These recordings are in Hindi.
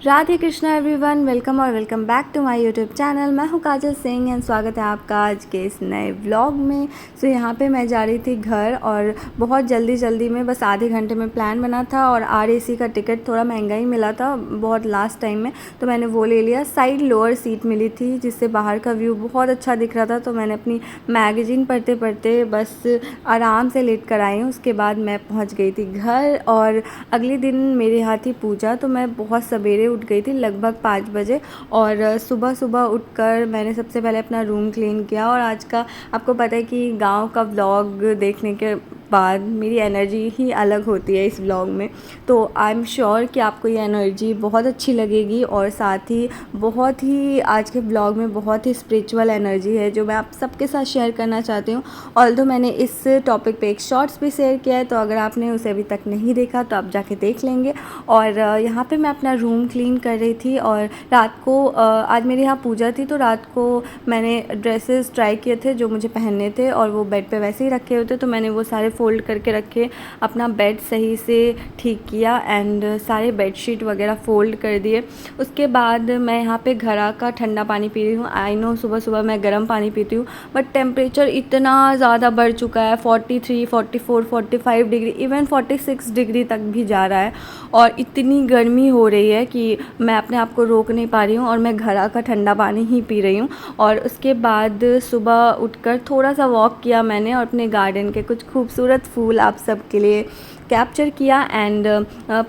राधे कृष्णा एवरीवन, वेलकम और welcome back to my YouTube channel. मैं हूं काजल सिंह एंड स्वागत है आपका आज के इस नए व्लॉग में। यहाँ पे मैं जा रही थी घर और बहुत जल्दी में, बस आधे घंटे में प्लान बना था और RAC का टिकट थोड़ा महंगा ही मिला था बहुत लास्ट टाइम में, तो मैंने वो ले लिया। साइड लोअर सीट मिली थी जिससे बाहर का व्यू बहुत अच्छा दिख रहा था, तो मैंने अपनी मैगज़ीन पढ़ते पढ़ते बस आराम से लेट कर आई हूँ। उसके बाद मैं पहुँच गई थी घर और अगले दिन मेरे यहाँ थी पूजा, तो मैं बहुत सवेरे उठ गई थी लगभग 5 बजे। और सुबह उठकर मैंने सबसे पहले अपना रूम क्लीन किया। और आज का आपको पता है कि गांव का व्लॉग देखने के बाद मेरी एनर्जी ही अलग होती है इस व्लॉग में, तो आई एम श्योर कि आपको ये एनर्जी बहुत अच्छी लगेगी। और साथ ही बहुत ही आज के व्लॉग में बहुत ही स्पिरिचुअल एनर्जी है जो मैं आप सबके साथ शेयर करना चाहती हूँ। ऑल्दो मैंने इस टॉपिक पे एक शॉर्ट्स भी शेयर किया है, तो अगर आपने उसे अभी तक नहीं देखा तो आप जाके देख लेंगे। और यहाँ पे मैं अपना रूम क्लीन कर रही थी और रात को आज मेरे यहाँ पूजा थी, तो रात को मैंने ड्रेसेस ट्राई किए थे जो मुझे पहनने थे और वो बेड पे वैसे ही रखे हुए थे, तो मैंने वो सारे फ़ोल्ड करके रखे, अपना बेड सही से ठीक किया एंड सारे बेडशीट वगैरह फ़ोल्ड कर दिए। उसके बाद मैं यहाँ पे घड़ा का ठंडा पानी पी रही हूँ। आई नो सुबह मैं गर्म पानी पीती हूँ, बट टेम्परेचर इतना ज़्यादा बढ़ चुका है, 43, 44, 45 डिग्री, इवन 46 डिग्री तक भी जा रहा है और इतनी गर्मी हो रही है कि मैं अपने आप को रोक नहीं पा रही हूँ और मैं घड़ा का ठंडा पानी ही पी रही हूँ। और उसके बाद सुबह उठकर थोड़ा सा वॉक किया मैंने और अपने गार्डन के कुछ खूबसूरत फूल आप सबके लिए कैप्चर किया एंड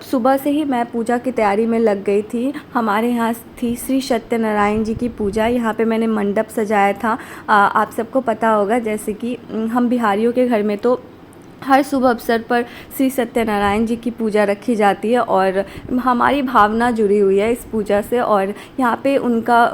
सुबह से ही मैं पूजा की तैयारी में लग गई थी। हमारे यहाँ थी श्री सत्यनारायण जी की पूजा। यहाँ पे मैंने मंडप सजाया था। आप सबको पता होगा जैसे कि हम बिहारियों के घर में तो हर शुभ अवसर पर श्री सत्यनारायण जी की पूजा रखी जाती है और हमारी भावना जुड़ी हुई है इस पूजा से। और यहाँ पे उनका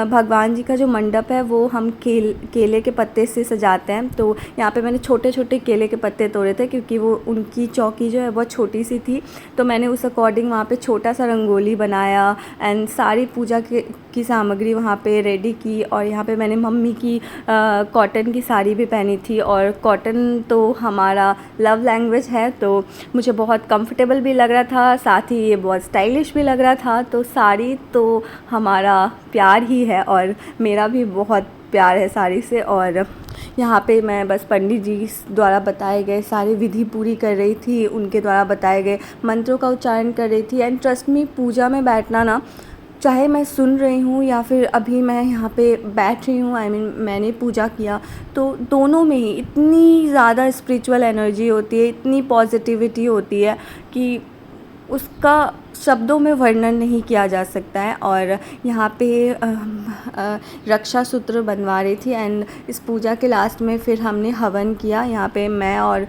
भगवान जी का जो मंडप है वो हम केले के पत्ते से सजाते हैं। तो यहाँ पे मैंने छोटे छोटे केले के पत्ते तोड़े थे क्योंकि वो उनकी चौकी जो है बहुत छोटी सी थी, तो मैंने उस अकॉर्डिंग वहाँ पे छोटा सा रंगोली बनाया एंड सारी पूजा की सामग्री वहाँ पे रेडी की। और यहाँ पे मैंने मम्मी की कॉटन की साड़ी भी पहनी थी और कॉटन तो हमारा लव लैंग्वेज है, तो मुझे बहुत कंफर्टेबल भी लग रहा था, साथ ही ये बहुत स्टाइलिश भी लग रहा था। तो साड़ी तो हमारा प्यार ही है और मेरा भी बहुत प्यार है साड़ी से। और यहाँ पे मैं बस पंडित जी द्वारा बताए गए सारी विधि पूरी कर रही थी, उनके द्वारा बताए गए मंत्रों का उच्चारण कर रही थी। एंड ट्रस्ट मी, पूजा में बैठना ना, चाहे मैं सुन रही हूँ या फिर अभी मैं यहाँ पे बैठ रही हूँ, मैंने पूजा किया, तो दोनों में ही इतनी ज़्यादा स्पिरिचुअल एनर्जी होती है, इतनी पॉजिटिविटी होती है कि उसका शब्दों में वर्णन नहीं किया जा सकता है। और यहाँ पे रक्षा सूत्र बनवा रही थी एंड इस पूजा के लास्ट में फिर हमने हवन किया। यहाँ पे मैं और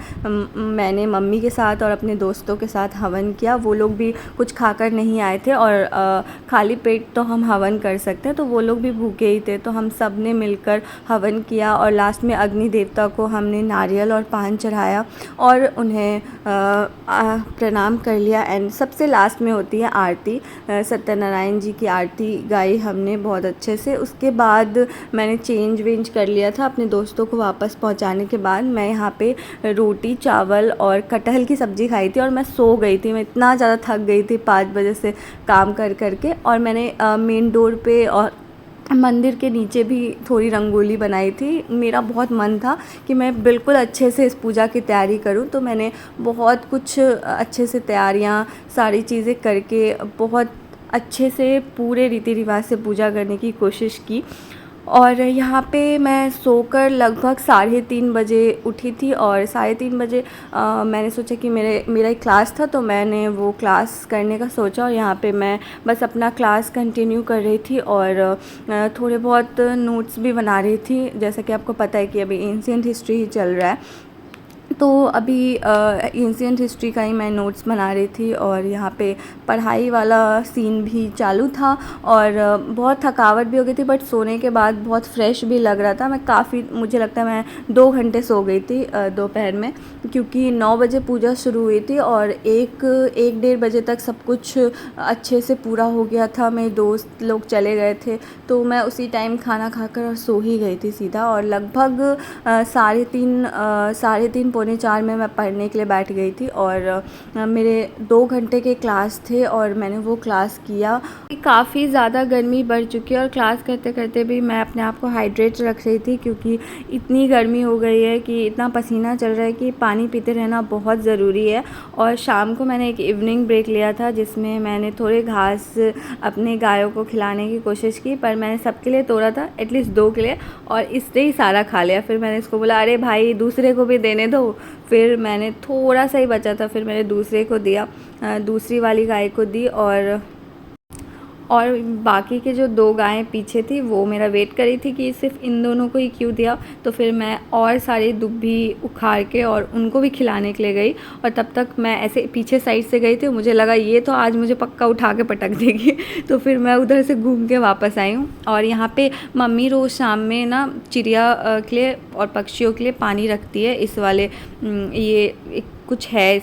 मैंने मम्मी के साथ और अपने दोस्तों के साथ हवन किया। वो लोग भी कुछ खाकर नहीं आए थे और खाली पेट तो हम हवन कर सकते हैं, तो वो लोग भी भूखे ही थे, तो हम सब ने मिलकर हवन किया। और लास्ट में अग्नि देवता को हमने नारियल और पान चढ़ाया और उन्हें प्रणाम कर लिया। एंड सबसे लास्ट में होती है आरती, सत्यनारायण जी की आरती गाई हमने बहुत अच्छे से। उसके बाद मैंने चेंज वेंज कर लिया था अपने दोस्तों को वापस पहुंचाने के बाद। मैं यहाँ पे रोटी चावल और कटहल की सब्ज़ी खाई थी और मैं सो गई थी, मैं इतना ज़्यादा थक गई थी 5 बजे से काम कर करके। और मैंने मेन डोर पे और मंदिर के नीचे भी थोड़ी रंगोली बनाई थी। मेरा बहुत मन था कि मैं बिल्कुल अच्छे से इस पूजा की तैयारी करूं, तो मैंने बहुत कुछ अच्छे से तैयारियां सारी चीज़ें करके बहुत अच्छे से पूरे रीति रिवाज से पूजा करने की कोशिश की। और यहाँ पे मैं सोकर लगभग 3:30 बजे उठी थी और 3:30 बजे मैंने सोचा कि मेरा एक क्लास था, तो मैंने वो क्लास करने का सोचा और यहाँ पे मैं बस अपना क्लास कंटिन्यू कर रही थी और थोड़े बहुत नोट्स भी बना रही थी। जैसा कि आपको पता है कि अभी एंशिएंट हिस्ट्री ही चल रहा है, तो अभी एंशिएंट हिस्ट्री का ही मैं नोट्स बना रही थी और यहाँ पे पढ़ाई वाला सीन भी चालू था। और बहुत थकावट भी हो गई थी, बट सोने के बाद बहुत फ्रेश भी लग रहा था। मैं काफ़ी, मुझे लगता है मैं 2 घंटे सो गई थी दोपहर में, क्योंकि 9 बजे पूजा शुरू हुई थी और 1-1:30 बजे तक सब कुछ अच्छे से पूरा हो गया था। मेरे दोस्त लोग चले गए थे, तो मैं उसी टाइम खाना खाकर और सो ही गई थी सीधा। और लगभग 3:30 पौने 3:45 में मैं पढ़ने के लिए बैठ गई थी और मेरे 2 घंटे के क्लास थे और मैंने वो क्लास किया। काफ़ी ज़्यादा गर्मी बढ़ चुकी है और क्लास करते करते भी मैं अपने आप को हाइड्रेट रख रही थी, क्योंकि इतनी गर्मी हो गई है कि इतना पसीना चल रहा है कि पानी पीते रहना बहुत ज़रूरी है। और शाम को मैंने एक इवनिंग ब्रेक लिया था जिसमें मैंने थोड़े घास अपने गायों को खिलाने की कोशिश की, पर मैंने सबके लिए तोड़ा था, एटलीस्ट 2 के लिए, और इससे ही सारा खा लिया। फिर मैंने इसको बोला अरे भाई दूसरे को भी देने दो। फिर मैंने थोड़ा सा ही बचा था, फिर मैंने दूसरे को दिया, दूसरी वाली गाय को दी, और बाकी के जो 2 गायें पीछे थी वो मेरा वेट कर रही थी कि सिर्फ इन दोनों को ही क्यों दिया। तो फिर मैं और सारी दुब्बी उखाड़ के और उनको भी खिलाने के लिए गई, और तब तक मैं ऐसे पीछे साइड से गई थी, मुझे लगा ये तो आज मुझे पक्का उठा के पटक देगी। तो फिर मैं उधर से घूम के वापस आई हूँ। और यहाँ पे मम्मी रोज़ शाम में ना चिड़िया के लिए और पक्षियों के लिए पानी रखती है। इस वाले ये कुछ है,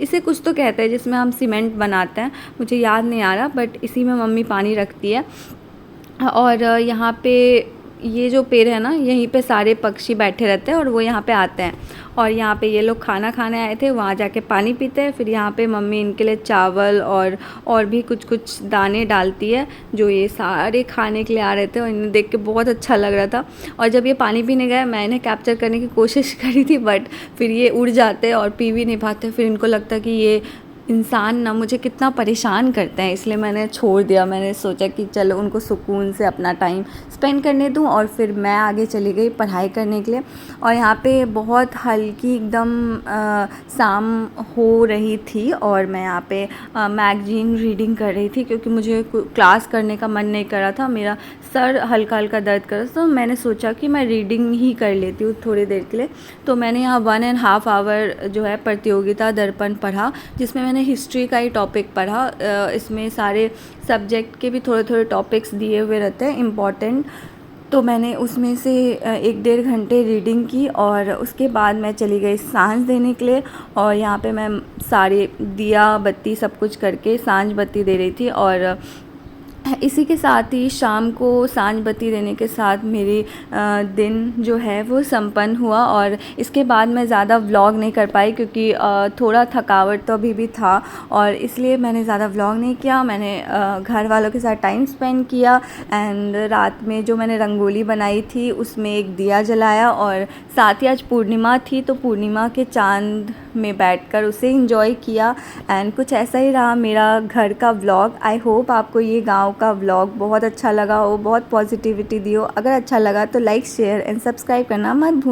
इसे कुछ तो कहते हैं जिसमें हम सीमेंट बनाते हैं, मुझे याद नहीं आ रहा, बट इसी में मम्मी पानी रखती है। और यहाँ पे ये जो पेड़ है ना, यहीं पे सारे पक्षी बैठे रहते हैं और वो यहाँ पे आते हैं। और यहाँ पे ये लोग खाना खाने आए थे, वहाँ जाके पानी पीते हैं। फिर यहाँ पे मम्मी इनके लिए चावल और भी कुछ कुछ दाने डालती है, जो ये सारे खाने के लिए आ रहे थे, और इन्हें देख के बहुत अच्छा लग रहा था। और जब ये पानी पीने गए, मैं इन्हें कैप्चर करने की कोशिश करी थी, बट फिर ये उड़ जाते और पी भी नहीं पाते। फिर इनको लगता कि ये इंसान ना मुझे कितना परेशान करते हैं, इसलिए मैंने छोड़ दिया। मैंने सोचा कि चलो उनको सुकून से अपना टाइम स्पेंड करने दूं, और फिर मैं आगे चली गई पढ़ाई करने के लिए। और यहाँ पे बहुत हल्की एकदम शाम हो रही थी और मैं यहाँ पे मैगज़ीन रीडिंग कर रही थी, क्योंकि मुझे क्लास करने का मन नहीं कर रहा था, मेरा सर हल्का हल्का दर्द कर रहा था। तो मैंने सोचा कि मैं रीडिंग ही कर लेती हूँ थोड़ी देर के लिए। तो मैंने यहाँ 1.5 आवर जो है प्रतियोगिता दर्पण पढ़ा, जिसमें मैंने हिस्ट्री का ही टॉपिक पढ़ा। इसमें सारे सब्जेक्ट के भी थोड़े थोड़े टॉपिक्स दिए हुए रहते हैं इम्पॉर्टेंट। तो मैंने उसमें से 1-1.5 घंटे रीडिंग की, और उसके बाद मैं चली गई सांझ देने के लिए। और यहाँ पे मैं सारे दिया बत्ती सब कुछ करके सांझ बत्ती दे रही थी। और इसी के साथ ही शाम को सांझ बत्ती देने के साथ मेरी दिन जो है वो संपन्न हुआ। और इसके बाद मैं ज़्यादा व्लॉग नहीं कर पाई, क्योंकि थोड़ा थकावट तो अभी भी था, और इसलिए मैंने ज़्यादा व्लॉग नहीं किया। मैंने घर वालों के साथ टाइम स्पेंड किया, एंड रात में जो मैंने रंगोली बनाई थी उसमें एक दिया जलाया, और साथ ही आज पूर्णिमा थी, तो पूर्णिमा के चांद में बैठकर उसे एंजॉय किया। एंड कुछ ऐसा ही रहा मेरा घर का व्लॉग। आई होप आपको ये गांव का व्लॉग बहुत अच्छा लगा हो, बहुत पॉजिटिविटी दी हो। अगर अच्छा लगा तो लाइक शेयर एंड सब्सक्राइब करना मत भूलना।